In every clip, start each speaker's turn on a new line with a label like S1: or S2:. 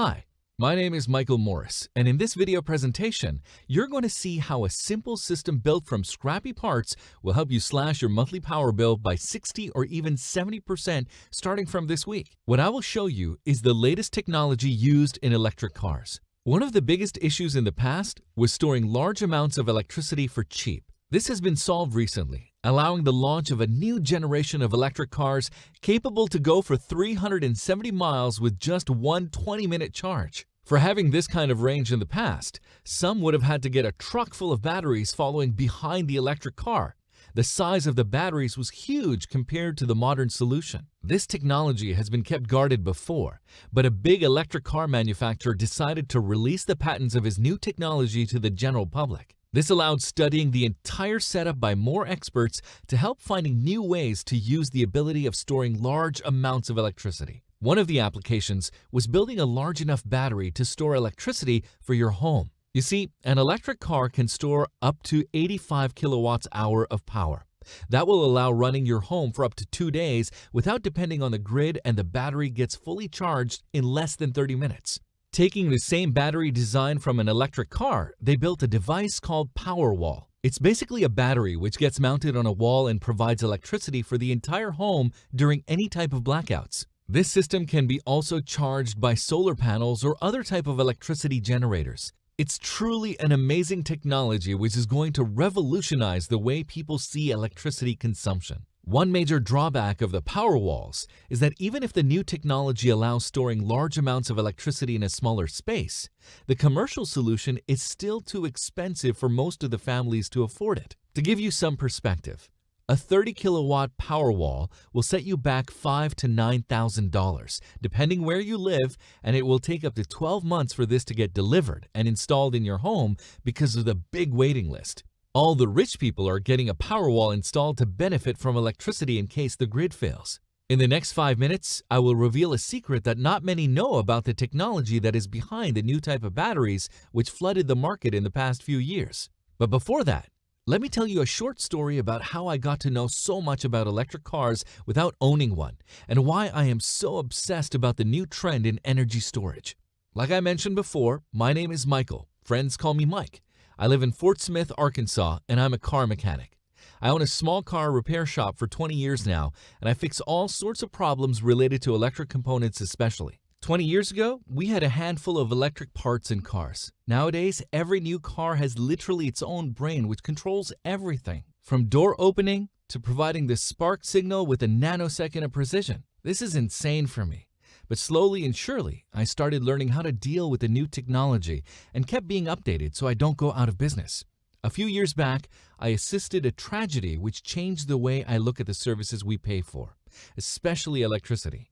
S1: Hi, my name is Michael Morris, and in this video presentation, you're going to see how a simple system built from scrappy parts will help you slash your monthly power bill by 60 or even 70% starting from this week. What I will show you is the latest technology used in electric cars. One of the biggest issues in the past was storing large amounts of electricity for cheap. This has been solved recently, allowing the launch of a new generation of electric cars capable to go for 370 miles with just one 20-minute charge. For having this kind of range in the past, some would have had to get a truck full of batteries following behind the electric car. The size of the batteries was huge compared to the modern solution. This technology has been kept guarded before, but a big electric car manufacturer decided to release the patents of his new technology to the general public. This allowed studying the entire setup by more experts to help finding new ways to use the ability of storing large amounts of electricity. One of the applications was building a large enough battery to store electricity for your home. You see, an electric car can store up to 85 kilowatts-hour of power. That will allow running your home for up to 2 days without depending on the grid, and the battery gets fully charged in less than 30 minutes. Taking the same battery design from an electric car, they built a device called Powerwall. It's basically a battery which gets mounted on a wall and provides electricity for the entire home during any type of blackouts. This system can be also charged by solar panels or other type of electricity generators. It's truly an amazing technology which is going to revolutionize the way people see electricity consumption. One major drawback of the Powerwalls is that even if the new technology allows storing large amounts of electricity in a smaller space, the commercial solution is still too expensive for most of the families to afford it. To give you some perspective, a 30 kilowatt Powerwall will set you back $5,000 to $9,000 depending where you live, and it will take up to 12 months for this to get delivered and installed in your home because of the big waiting list. All the rich people are getting a Powerwall installed to benefit from electricity in case the grid fails. In the next 5 minutes, I will reveal a secret that not many know about the technology that is behind the new type of batteries which flooded the market in the past few years. But before that, let me tell you a short story about how I got to know so much about electric cars without owning one, and why I am so obsessed about the new trend in energy storage. Like I mentioned before, my name is Michael. Friends call me Mike. I live in Fort Smith, Arkansas, and I'm a car mechanic. I own a small car repair shop for 20 years now, and I fix all sorts of problems related to electric components especially. 20 years ago, we had a handful of electric parts in cars. Nowadays, every new car has literally its own brain which controls everything, from door opening to providing the spark signal with a nanosecond of precision. This is insane for me. But slowly and surely, I started learning how to deal with the new technology and kept being updated so I don't go out of business. A few years back, I assisted a tragedy which changed the way I look at the services we pay for, especially electricity.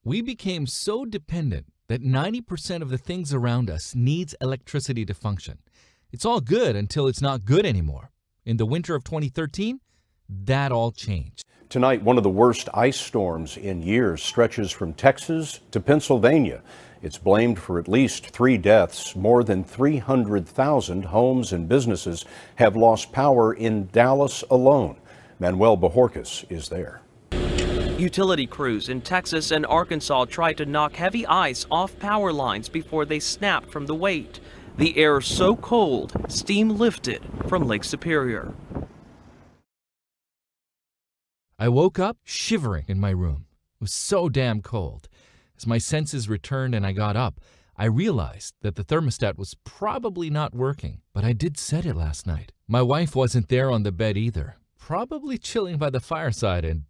S1: We became so dependent that 90% of the things around us needs electricity to function. It's all good until it's not good anymore. In the winter of 2013, that all changed.
S2: Tonight, one of the worst ice storms in years stretches from Texas to Pennsylvania. It's blamed for at least 3 deaths. More than 300,000 homes and businesses have lost power in Dallas alone. Manuel Bajorquez is there.
S3: Utility crews in Texas and Arkansas tried to knock heavy ice off power lines before they snapped from the weight. The air so cold, steam lifted from Lake Superior.
S1: I woke up shivering in my room. It was so damn cold. As my senses returned and I got up, I realized that the thermostat was probably not working, but I did set it last night. My wife wasn't there on the bed either, probably chilling by the fireside, and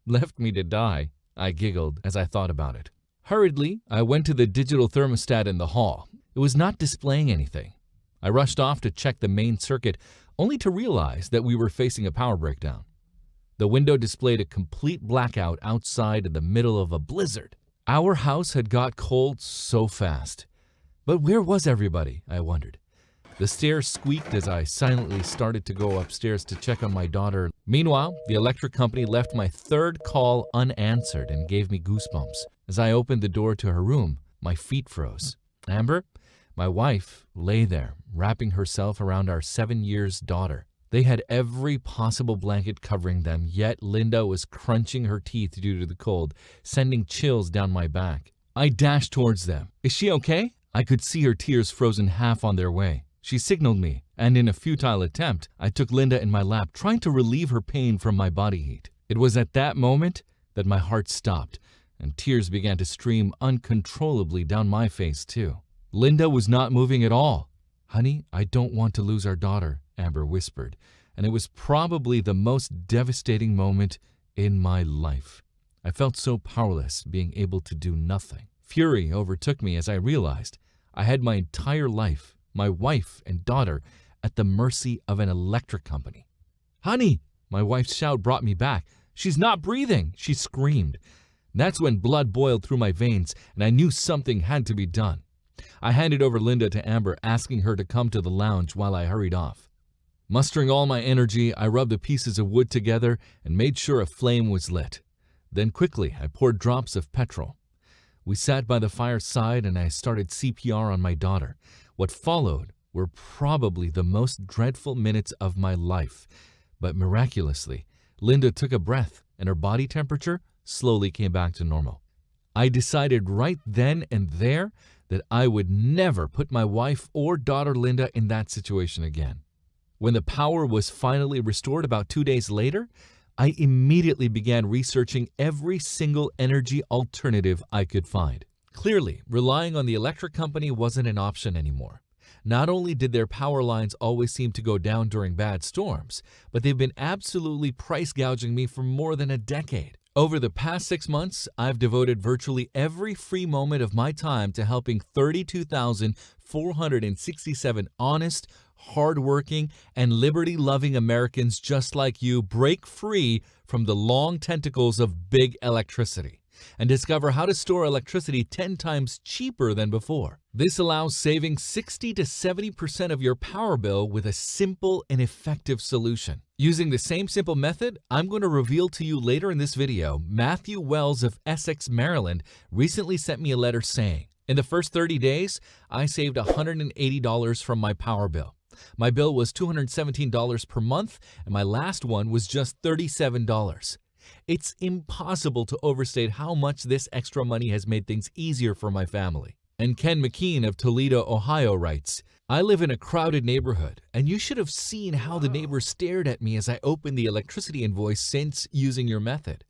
S1: left me to die. I giggled as I thought about it. Hurriedly, I went to the digital thermostat in the hall. It was not displaying anything. I rushed off to check the main circuit, only to realize that we were facing a power breakdown. The window displayed a complete blackout outside in the middle of a blizzard. Our house had got cold so fast. But where was everybody, I wondered. The stairs squeaked as I silently started to go upstairs to check on my daughter. Meanwhile, the electric company left my third call unanswered and gave me goosebumps. As I opened the door to her room, my feet froze. Amber, my wife, lay there, wrapping herself around our 7-year daughter. They had every possible blanket covering them, yet Linda was crunching her teeth due to the cold, sending chills down my back. I dashed towards them. Is she okay? I could see her tears frozen half on their way. She signaled me, and in a futile attempt, I took Linda in my lap, trying to relieve her pain from my body heat. It was at that moment that my heart stopped, and tears began to stream uncontrollably down my face too. Linda was not moving at all. "Honey, I don't want to lose our daughter," Amber whispered, and it was probably the most devastating moment in my life. I felt so powerless, being able to do nothing. Fury overtook me as I realized I had my entire life, my wife and daughter, at the mercy of an electric company. "Honey!" My wife's shout brought me back. "She's not breathing!" she screamed. That's when blood boiled through my veins, and I knew something had to be done. I handed over Linda to Amber, asking her to come to the lounge while I hurried off. Mustering all my energy, I rubbed the pieces of wood together and made sure a flame was lit. Then quickly, I poured drops of petrol. We sat by the fireside and I started CPR on my daughter. What followed were probably the most dreadful minutes of my life. But miraculously, Linda took a breath and her body temperature slowly came back to normal. I decided right then and there that I would never put my wife or daughter Linda in that situation again. When the power was finally restored about 2 days later, I immediately began researching every single energy alternative I could find. Clearly, relying on the electric company wasn't an option anymore. Not only did their power lines always seem to go down during bad storms, but they've been absolutely price gouging me for more than a decade. Over the past 6 months, I've devoted virtually every free moment of my time to helping 32,467 honest, hardworking, and liberty-loving Americans just like you break free from the long tentacles of big electricity and discover how to store electricity 10 times cheaper than before. This allows saving 60 to 70% of your power bill with a simple and effective solution. Using the same simple method, I'm going to reveal to you later in this video, Matthew Wells of Essex, Maryland, recently sent me a letter saying, "In the first 30 days, I saved $180 from my power bill. My bill was $217 per month, and my last one was just $37. It's impossible to overstate how much this extra money has made things easier for my family." And Ken McKean of Toledo, Ohio writes, "I live in a crowded neighborhood, and you should have seen how the neighbors stared at me as I opened the electricity invoice since using your method.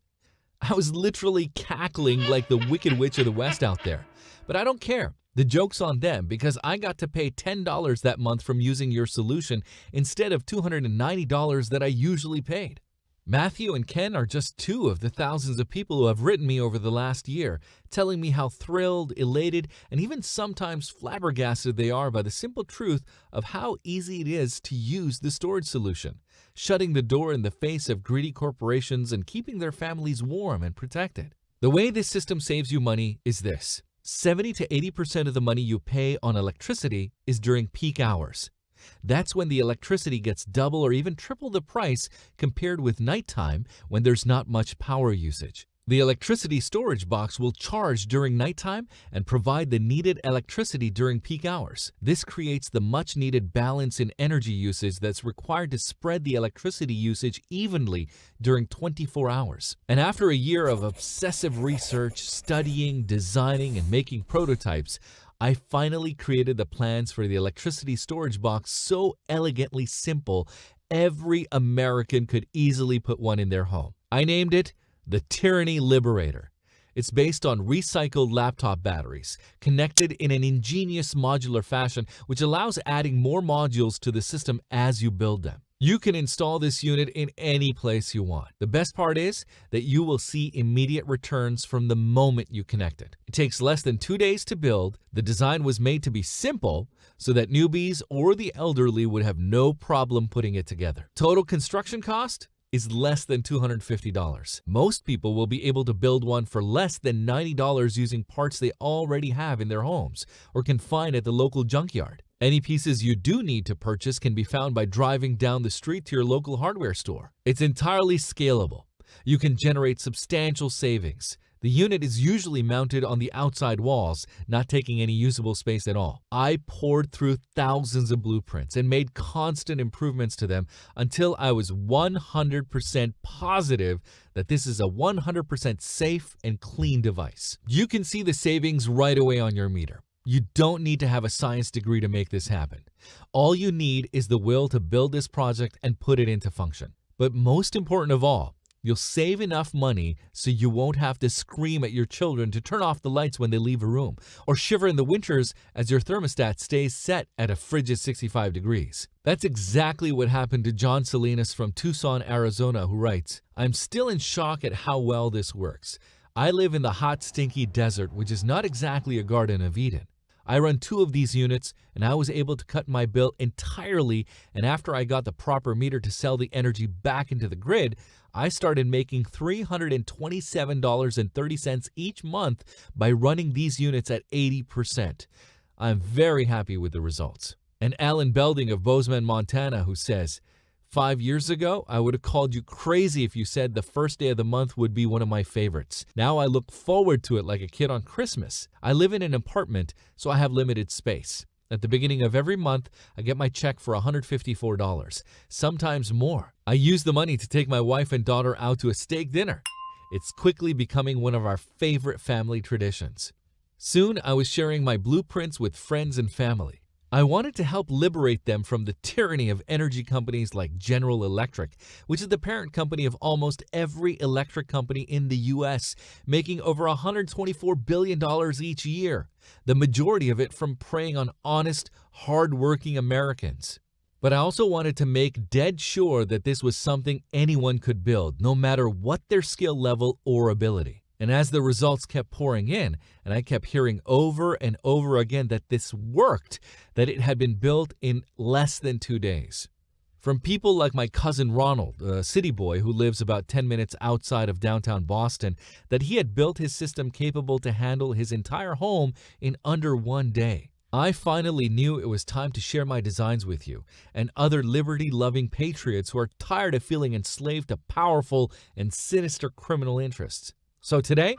S1: I was literally cackling like the Wicked Witch of the West out there. But I don't care. The joke's on them because I got to pay $10 that month from using your solution instead of $290 that I usually paid." Matthew and Ken are just two of the thousands of people who have written me over the last year, telling me how thrilled, elated, and even sometimes flabbergasted they are by the simple truth of how easy it is to use the storage solution, shutting the door in the face of greedy corporations and keeping their families warm and protected. The way this system saves you money is this: 70 to 80% of the money you pay on electricity is during peak hours. That's when the electricity gets double or even triple the price compared with nighttime when there's not much power usage. The electricity storage box will charge during nighttime and provide the needed electricity during peak hours. This creates the much needed balance in energy usage that's required to spread the electricity usage evenly during 24 hours. And after a year of obsessive research, studying, designing, and making prototypes, I finally created the plans for the electricity storage box so elegantly simple, every American could easily put one in their home. I named it the Tyranny Liberator. It's based on recycled laptop batteries, connected in an ingenious modular fashion, which allows adding more modules to the system as you build them. You can install this unit in any place you want. The best part is that you will see immediate returns from the moment you connect it. It takes less than 2 days to build. The design was made to be simple so that newbies or the elderly would have no problem putting it together. Total construction cost is less than $250. Most people will be able to build one for less than $90 using parts they already have in their homes or can find at the local junkyard. Any pieces you do need to purchase can be found by driving down the street to your local hardware store. It's entirely scalable. You can generate substantial savings. The unit is usually mounted on the outside walls, not taking any usable space at all. I poured through thousands of blueprints and made constant improvements to them until I was 100% positive that this is a 100% safe and clean device. You can see the savings right away on your meter. You don't need to have a science degree to make this happen. All you need is the will to build this project and put it into function. But most important of all, you'll save enough money so you won't have to scream at your children to turn off the lights when they leave a room, or shiver in the winters as your thermostat stays set at a frigid 65 degrees. That's exactly what happened to John Salinas from Tucson, Arizona, who writes, "I'm still in shock at how well this works. I live in the hot, stinky desert, which is not exactly a Garden of Eden. I run 2 of these units and I was able to cut my bill entirely, and after I got the proper meter to sell the energy back into the grid, I started making $327.30 each month by running these units at 80%. I'm very happy with the results." And Alan Belding of Bozeman, Montana, who says, 5 years ago, I would have called you crazy if you said the first day of the month would be one of my favorites. Now I look forward to it like a kid on Christmas. I live in an apartment, so I have limited space. At the beginning of every month, I get my check for $154, sometimes more. I use the money to take my wife and daughter out to a steak dinner. It's quickly becoming one of our favorite family traditions. Soon, I was sharing my blueprints with friends and family. I wanted to help liberate them from the tyranny of energy companies like General Electric, which is the parent company of almost every electric company in the US, making over $124 billion each year, the majority of it from preying on honest, hard-working Americans. But I also wanted to make dead sure that this was something anyone could build, no matter what their skill level or ability. And as the results kept pouring in, and I kept hearing over and over again that this worked, that it had been built in less than 2 days. From people like my cousin Ronald, a city boy who lives about 10 minutes outside of downtown Boston, that he had built his system capable to handle his entire home in under 1 day. I finally knew it was time to share my designs with you and other liberty-loving patriots who are tired of feeling enslaved to powerful and sinister criminal interests. So today,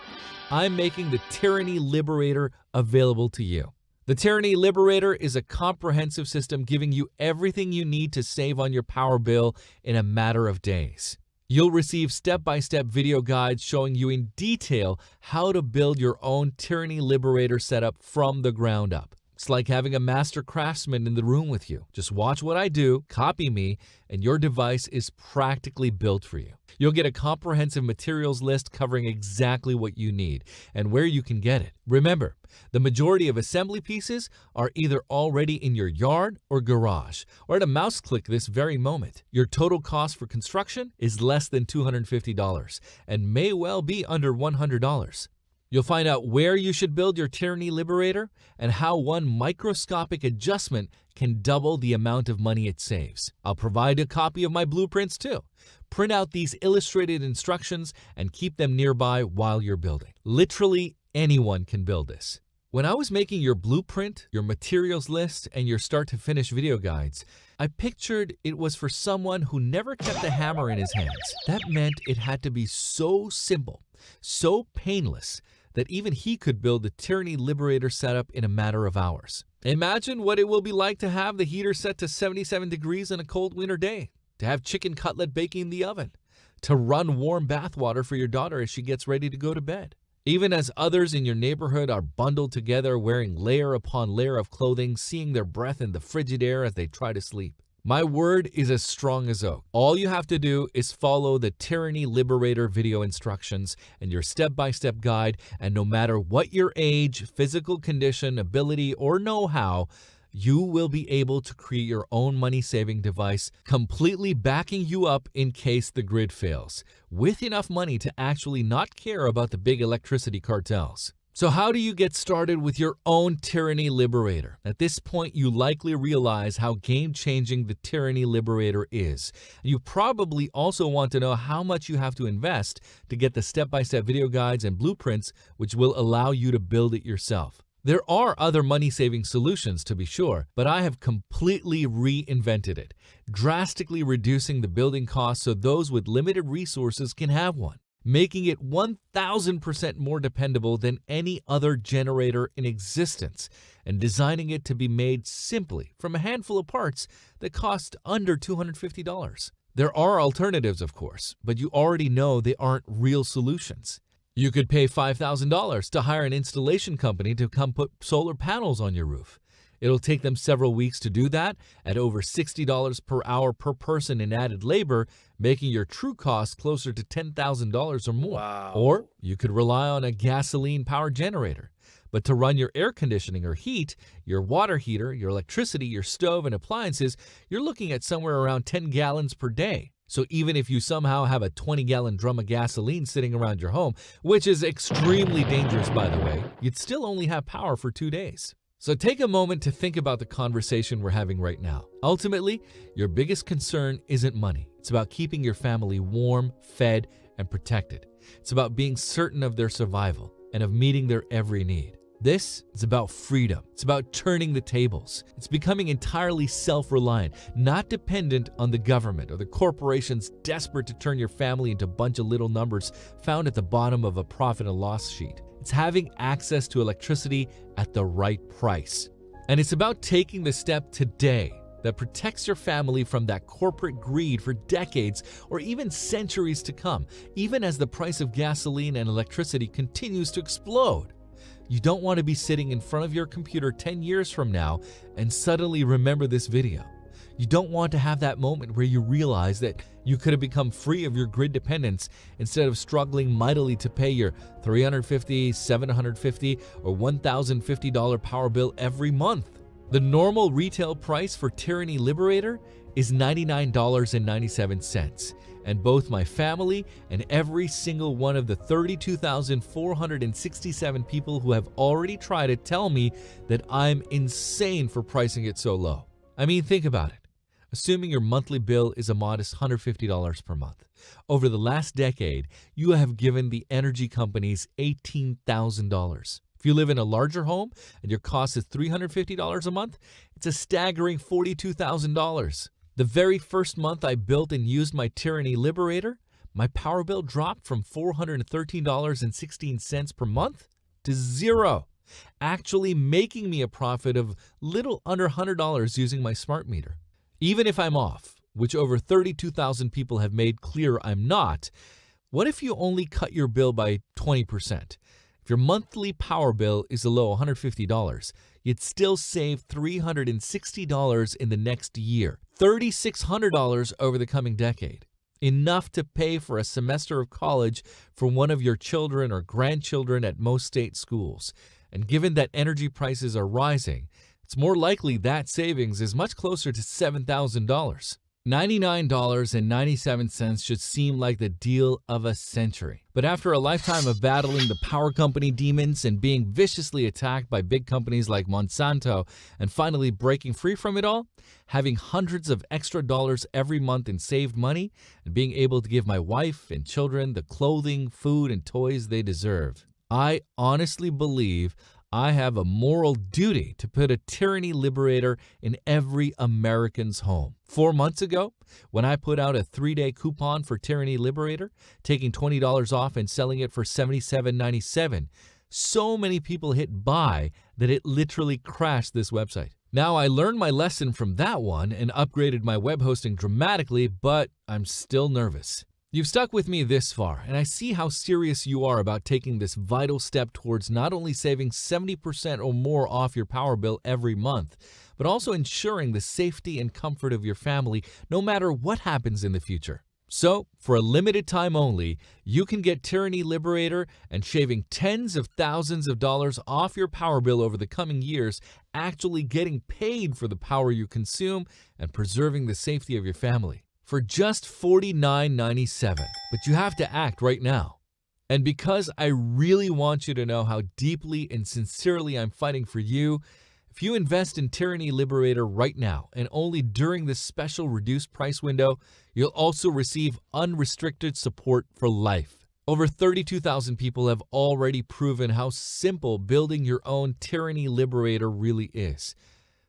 S1: I'm making the Tyranny Liberator available to you. The Tyranny Liberator is a comprehensive system giving you everything you need to save on your power bill in a matter of days. You'll receive step-by-step video guides showing you in detail how to build your own Tyranny Liberator setup from the ground up. It's like having a master craftsman in the room with you. Just watch what I do, copy me, and your device is practically built for you. You'll get a comprehensive materials list covering exactly what you need and where you can get it. Remember, the majority of assembly pieces are either already in your yard or garage, or at a mouse click this very moment. Your total cost for construction is less than $250 and may well be under $100. You'll find out where you should build your Tyranny Liberator and how one microscopic adjustment can double the amount of money it saves. I'll provide a copy of my blueprints too. Print out these illustrated instructions and keep them nearby while you're building. Literally anyone can build this. When I was making your blueprint, your materials list, and your start to finish video guides, I pictured it was for someone who never kept a hammer in his hands. That meant it had to be so simple, so painless, that even he could build the Tyranny Liberator setup in a matter of hours. Imagine what it will be like to have the heater set to 77 degrees on a cold winter day, to have chicken cutlet baking in the oven, to run warm bath water for your daughter as she gets ready to go to bed. Even as others in your neighborhood are bundled together wearing layer upon layer of clothing, seeing their breath in the frigid air as they try to sleep. My word is as strong as oak. All you have to do is follow the Tyranny Liberator video instructions and your step-by-step guide, and no matter what your age, physical condition, ability, or know-how, you will be able to create your own money-saving device, completely backing you up in case the grid fails, with enough money to actually not care about the big electricity cartels. So how do you get started with your own Tyranny Liberator? At this point, you likely realize how game-changing the Tyranny Liberator is. You probably also want to know how much you have to invest to get the step-by-step video guides and blueprints which will allow you to build it yourself. There are other money-saving solutions, to be sure, but I have completely reinvented it, drastically reducing the building costs so those with limited resources can have one. making it 1,000% more dependable than any other generator in existence, and designing it to be made simply from a handful of parts that cost under $250. There are alternatives, of course, but you already know they aren't real solutions. You could pay $5,000 to hire an installation company to come put solar panels on your roof. It'll take them several weeks to do that at over $60 per hour per person in added labor, making your true cost closer to $10,000 or more.
S4: Wow.
S1: Or you could rely on a gasoline power generator. But to run your air conditioning or heat, your water heater, your electricity, your stove, and appliances, you're looking at somewhere around 10 gallons per day. So even if you somehow have a 20-gallon drum of gasoline sitting around your home, which is extremely dangerous by the way, you'd still only have power for 2 days. So take a moment to think about the conversation we're having right now. Ultimately, your biggest concern isn't money. It's about keeping your family warm, fed, and protected. It's about being certain of their survival and of meeting their every need. This is about freedom. It's about turning the tables. It's becoming entirely self-reliant, not dependent on the government or the corporations desperate to turn your family into a bunch of little numbers found at the bottom of a profit and loss sheet. It's having access to electricity at the right price. And it's about taking the step today that protects your family from that corporate greed for decades or even centuries to come, even as the price of gasoline and electricity continues to explode. You don't want to be sitting in front of your computer 10 years from now and suddenly remember this video. You don't want to have that moment where you realize that you could have become free of your grid dependence instead of struggling mightily to pay your $350, $750, or $1,050 power bill every month. The normal retail price for Tyranny Liberator is $99.97, and both my family and every single one of the 32,467 people who have already tried it tell me that I'm insane for pricing it so low. I mean, think about it. Assuming your monthly bill is a modest $150 per month, over the last decade, you have given the energy companies $18,000. If you live in a larger home and your cost is $350 a month, it's a staggering $42,000. The very first month I built and used my Tyranny Liberator, my power bill dropped from $413.16 per month to $0, actually making me a profit of little under $100 using my smart meter. Even if I'm off, which over 32,000 people have made clear I'm not, what if you only cut your bill by 20%? If your monthly power bill is a low $150, you'd still save $360 in the next year, $3,600 over the coming decade. Enough to pay for a semester of college for one of your children or grandchildren at most state schools. And given that energy prices are rising, it's more likely that savings is much closer to $7,000. $99.97 should seem like the deal of a century. But after a lifetime of battling the power company demons and being viciously attacked by big companies like Monsanto and finally breaking free from it all, having hundreds of extra dollars every month in saved money, and being able to give my wife and children the clothing, food, and toys they deserve, I honestly believe I have a moral duty to put a Tyranny Liberator in every American's home. 4 months ago, when I put out a 3-day coupon for Tyranny Liberator, taking $20 off and selling it for $77.97, so many people hit buy that it literally crashed this website. Now, I learned my lesson from that one and upgraded my web hosting dramatically, but I'm still nervous. You've stuck with me this far, and I see how serious you are about taking this vital step towards not only saving 70% or more off your power bill every month, but also ensuring the safety and comfort of your family no matter what happens in the future. So, for a limited time only, you can get Tyranny Liberator and shaving tens of thousands of dollars off your power bill over the coming years, actually getting paid for the power you consume and preserving the safety of your family. For just $49.97, but you have to act right now. And because I really want you to know how deeply and sincerely I'm fighting for you, if you invest in Tyranny Liberator right now and only during this special reduced price window, you'll also receive unrestricted support for life. Over 32,000 people have already proven how simple building your own Tyranny Liberator really is.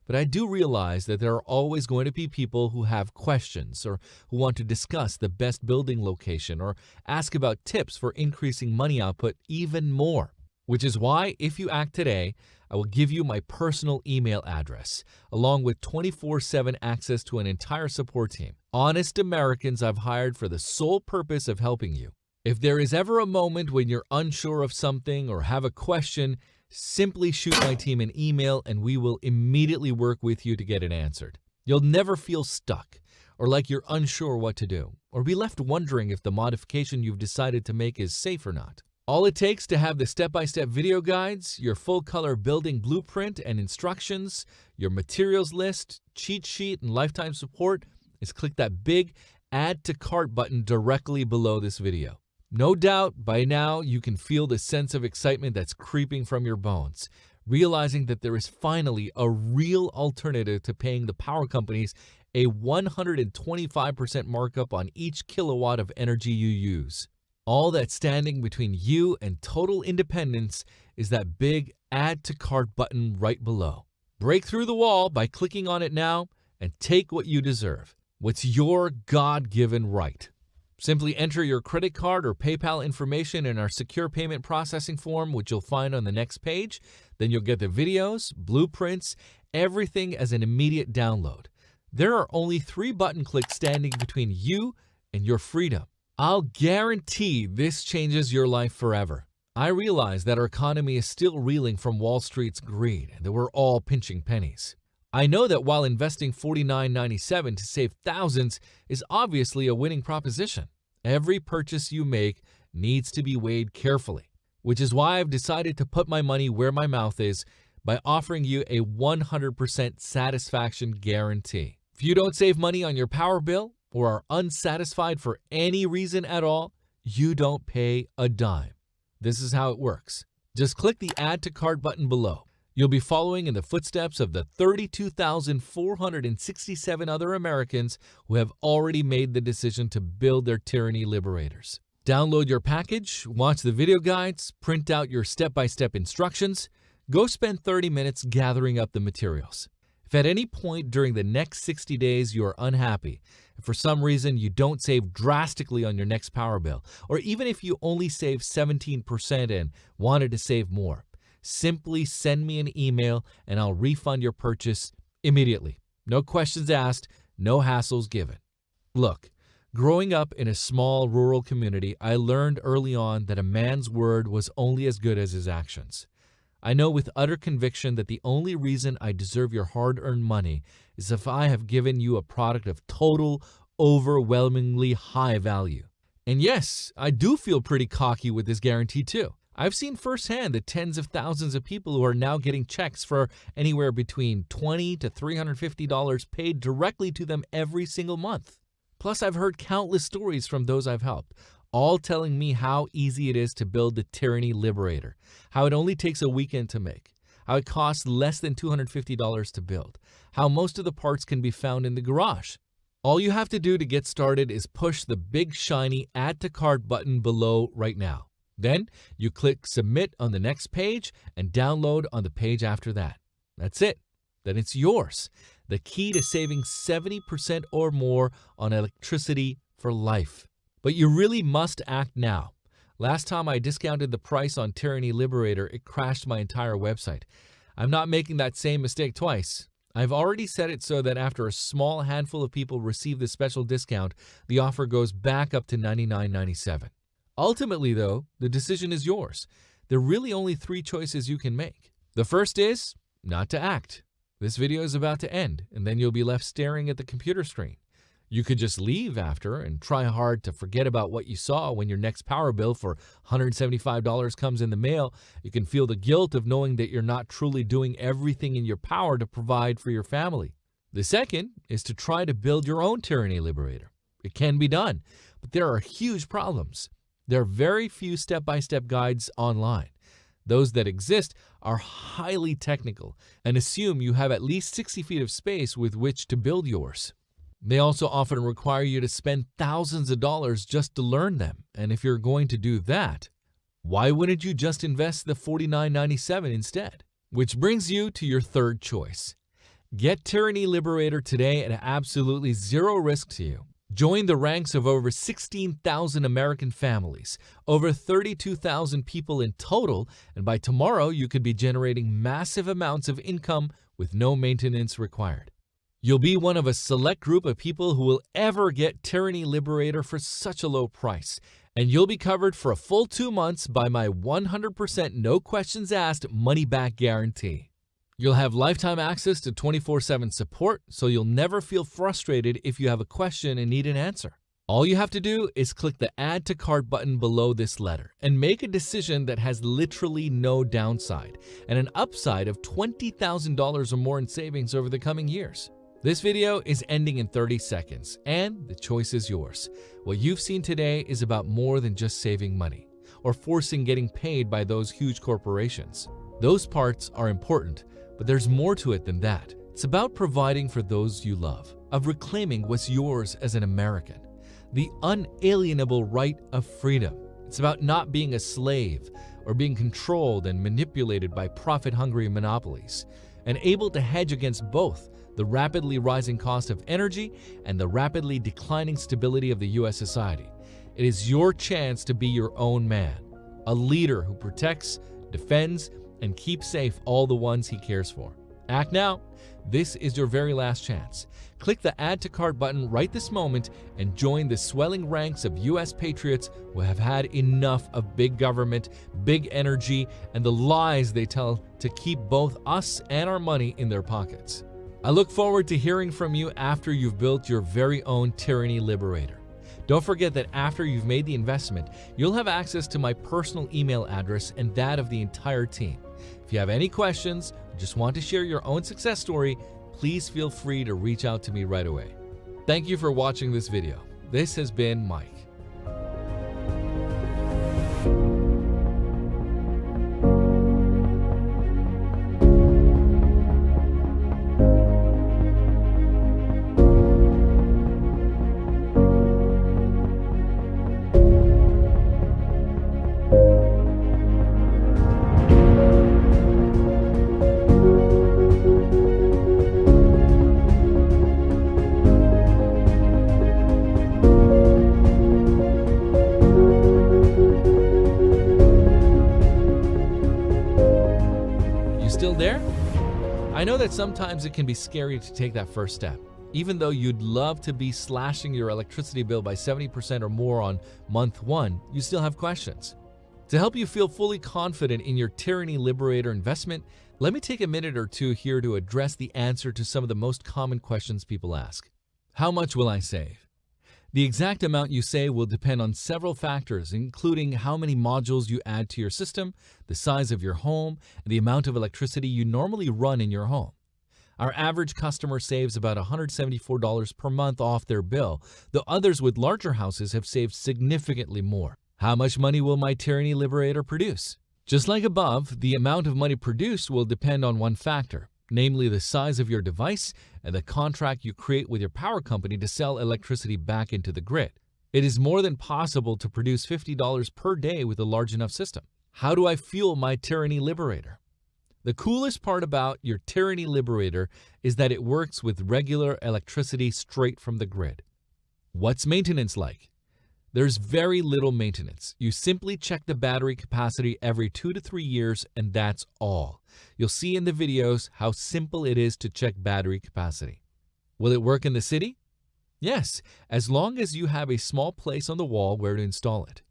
S1: But I do realize that there are always going to be people who have questions or who want to discuss the best building location or ask about tips for increasing money output even more. Which is why, if you act today, I will give you my personal email address, along with 24/7 access to an entire support team. Honest Americans I've hired for the sole purpose of helping you. If there is ever a moment when you're unsure of something or have a question, simply shoot my team an email and we will immediately work with you to get it answered. You'll never feel stuck or like you're unsure what to do, or be left wondering if the modification you've decided to make is safe or not. All it takes to have the step-by-step video guides, your full-color building blueprint and instructions, your materials list, cheat sheet, and lifetime support is click that big Add to Cart button directly below this video. No doubt, by now, you can feel the sense of excitement that's creeping from your bones, realizing that there is finally a real alternative to paying the power companies a 125% markup on each kilowatt of energy you use. All that's standing between you and total independence is that big Add to Cart button right below. Break through the wall by clicking on it now and take what you deserve. What's your God-given right? Simply enter your credit card or PayPal information in our secure payment processing form, which you'll find on the next page. Then you'll get the videos, blueprints, everything as an immediate download. There are only 3 button clicks standing between you and your freedom. I'll guarantee this changes your life forever. I realize that our economy is still reeling from Wall Street's greed and that we're all pinching pennies. I know that while investing $49.97 to save thousands is obviously a winning proposition, every purchase you make needs to be weighed carefully, which is why I've decided to put my money where my mouth is by offering you a 100% satisfaction guarantee. If you don't save money on your power bill or are unsatisfied for any reason at all, you don't pay a dime. This is how it works. Just click the Add to Cart button below. You'll be following in the footsteps of the 32,467 other Americans who have already made the decision to build their Tyranny Liberators. Download your package, watch the video guides, print out your step-by-step instructions, go spend 30 minutes gathering up the materials. If at any point during the next 60 days you are unhappy, if for some reason you don't save drastically on your next power bill, or even if you only save 17% and wanted to save more, simply send me an email and I'll refund your purchase immediately. No questions asked, no hassles given. Look, growing up in a small rural community, I learned early on that a man's word was only as good as his actions. I know with utter conviction that the only reason I deserve your hard-earned money is if I have given you a product of total, overwhelmingly high value. And yes, I do feel pretty cocky with this guarantee too. I've seen firsthand the tens of thousands of people who are now getting checks for anywhere between $20 to $350 paid directly to them every single month. Plus, I've heard countless stories from those I've helped, all telling me how easy it is to build the Tyranny Liberator, how it only takes a weekend to make, how it costs less than $250 to build, how most of the parts can be found in the garage. All you have to do to get started is push the big shiny Add to Cart button below right now. Then you click Submit on the next page and download on the page after that. That's it. Then it's yours. The key to saving 70% or more on electricity for life. But you really must act now. Last time I discounted the price on Tyranny Liberator, it crashed my entire website. I'm not making that same mistake twice. I've already set it so that after a small handful of people receive this special discount, the offer goes back up to $99.97. Ultimately, though, the decision is yours. There are really only 3 choices you can make. The first is not to act. This video is about to end, and then you'll be left staring at the computer screen. You could just leave after and try hard to forget about what you saw when your next power bill for $175 comes in the mail. You can feel the guilt of knowing that you're not truly doing everything in your power to provide for your family. The second is to try to build your own Tyranny Liberator. It can be done, but there are huge problems. There are very few step-by-step guides online. Those that exist are highly technical and assume you have at least 60 feet of space with which to build yours. They also often require you to spend thousands of dollars just to learn them. And if you're going to do that, why wouldn't you just invest the $49.97 instead? Which brings you to your third choice. Get Tyranny Liberator today at absolutely zero risk to you. Join the ranks of over 16,000 American families, over 32,000 people in total, and by tomorrow you could be generating massive amounts of income with no maintenance required. You'll be one of a select group of people who will ever get Tyranny Liberator for such a low price, and you'll be covered for a full 2 months by my 100% no questions asked money-back guarantee. You'll have lifetime access to 24/7 support, so you'll never feel frustrated if you have a question and need an answer. All you have to do is click the Add to Cart button below this letter and make a decision that has literally no downside and an upside of $20,000 or more in savings over the coming years. This video is ending in 30 seconds, and the choice is yours. What you've seen today is about more than just saving money or forcing getting paid by those huge corporations. Those parts are important, but there's more to it than that. It's about providing for those you love, of reclaiming what's yours as an American, the unalienable right of freedom. It's about not being a slave or being controlled and manipulated by profit-hungry monopolies, and able to hedge against both the rapidly rising cost of energy and the rapidly declining stability of the U.S. society. It is your chance to be your own man, a leader who protects, defends, and keep safe all the ones he cares for. Act now. This is your very last chance. Click the Add to Cart button right this moment and join the swelling ranks of U.S. patriots who have had enough of big government, big energy, and the lies they tell to keep both us and our money in their pockets. I look forward to hearing from you after you've built your very own Tyranny Liberator. Don't forget that after you've made the investment, you'll have access to my personal email address and that of the entire team. If you have any questions or just want to share your own success story, please feel free to reach out to me right away. Thank you for watching this video. This has been Mike. Still there? I know that sometimes it can be scary to take that first step. Even though you'd love to be slashing your electricity bill by 70% or more on month 1, you still have questions. To help you feel fully confident in your Tyranny Liberator investment, let me take a minute or two here to address the answer to some of the most common questions people ask. How much will I save? The exact amount you save will depend on several factors, including how many modules you add to your system, the size of your home, and the amount of electricity you normally run in your home. Our average customer saves about $174 per month off their bill, though others with larger houses have saved significantly more. How much money will my Tyranny Liberator produce? Just like above, the amount of money produced will depend on one factor, namely the size of your device and the contract you create with your power company to sell electricity back into the grid. It is more than possible to produce $50 per day with a large enough system. How do I fuel my Tyranny Liberator? The coolest part about your Tyranny Liberator is that it works with regular electricity straight from the grid. What's maintenance like? There's very little maintenance. You simply check the battery capacity every 2 to 3 years, and that's all. You'll see in the videos how simple it is to check battery capacity. Will it work in the city? Yes, as long as you have a small place on the wall where to install it.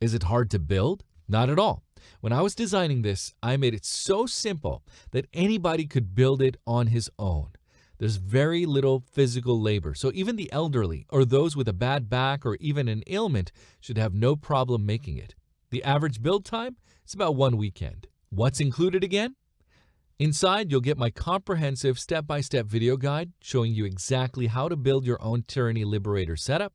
S1: Is it hard to build? Not at all. When I was designing this, I made it so simple that anybody could build it on his own. There's very little physical labor, so even the elderly or those with a bad back or even an ailment should have no problem making it. The average build time is about 1 weekend. What's included again? Inside, you'll get my comprehensive step-by-step video guide showing you exactly how to build your own Tyranny Liberator setup.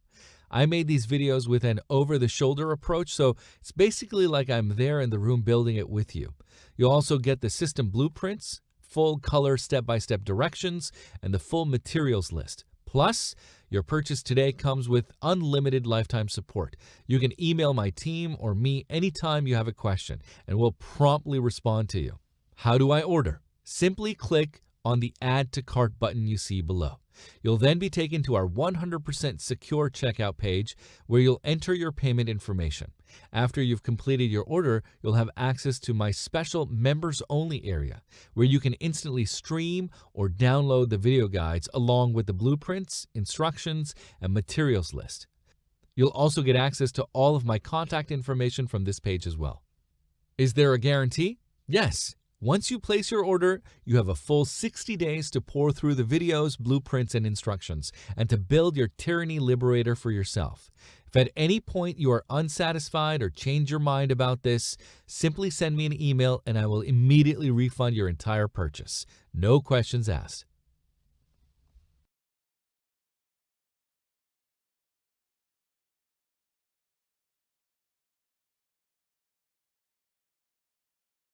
S1: I made these videos with an over-the-shoulder approach, so it's basically like I'm there in the room building it with you. You'll also get the system blueprints, full color step-by-step directions, and the full materials list. Plus, your purchase today comes with unlimited lifetime support. You can email my team or me anytime you have a question, and we'll promptly respond to you. How do I order? Simply click on the Add to Cart button you see below. You'll then be taken to our 100% secure checkout page where you'll enter your payment information. After you've completed your order, you'll have access to my special members-only area where you can instantly stream or download the video guides along with the blueprints, instructions, and materials list. You'll also get access to all of my contact information from this page as well. Is there a guarantee? Yes. Once you place your order, you have a full 60 days to pour through the videos, blueprints, and instructions, and to build your Tyranny Liberator for yourself. If at any point you are unsatisfied or change your mind about this, simply send me an email and I will immediately refund your entire purchase. No questions asked.